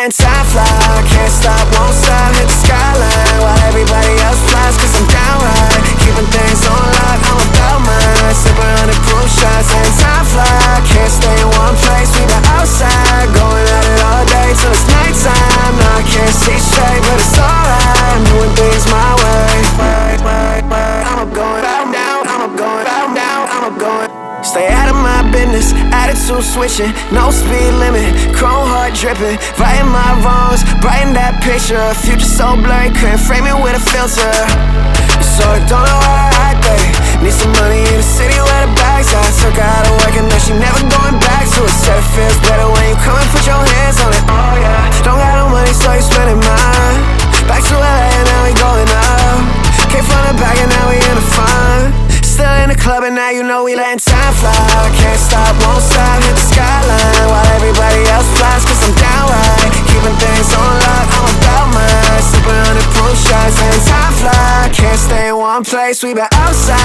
letting time fly. Can't stop, won't stop, hit the skyline while everybody else flies, cause I'm down right. Keeping things on lock, I'm about mine. Sipping 100 proof shots, letting time fly. Can't stay in one place, we been outside, going at it all day till it's nighttime. No, I can't see straight, but it's alright. I'm doing things my way. I'm up going out now, I'm up going out now, I'm up going. Stay out of my business, attitude switching, no speed limit, chrome heart dripping, righting my wrongs, brighten that picture. Future so blurry, couldn't frame it with a filter. You sort of don't know how to act, babe. Need some money in the city where the bags at. Took her out of work and now she never going back to it. Said it feels better when you come and put your hands on it. Oh yeah, don't got no money so you spending mine. Back to LA and now we going up. Came from the back and now we in the front. Still in the club and now you know we letting time fly. Can't stop, won't stop, hit the skyline while everybody else flies, cause I'm down right. Keeping things on lock, I'm about mine. Sipping 100 proof shots, letting time fly. Can't stay in one place, we been outside,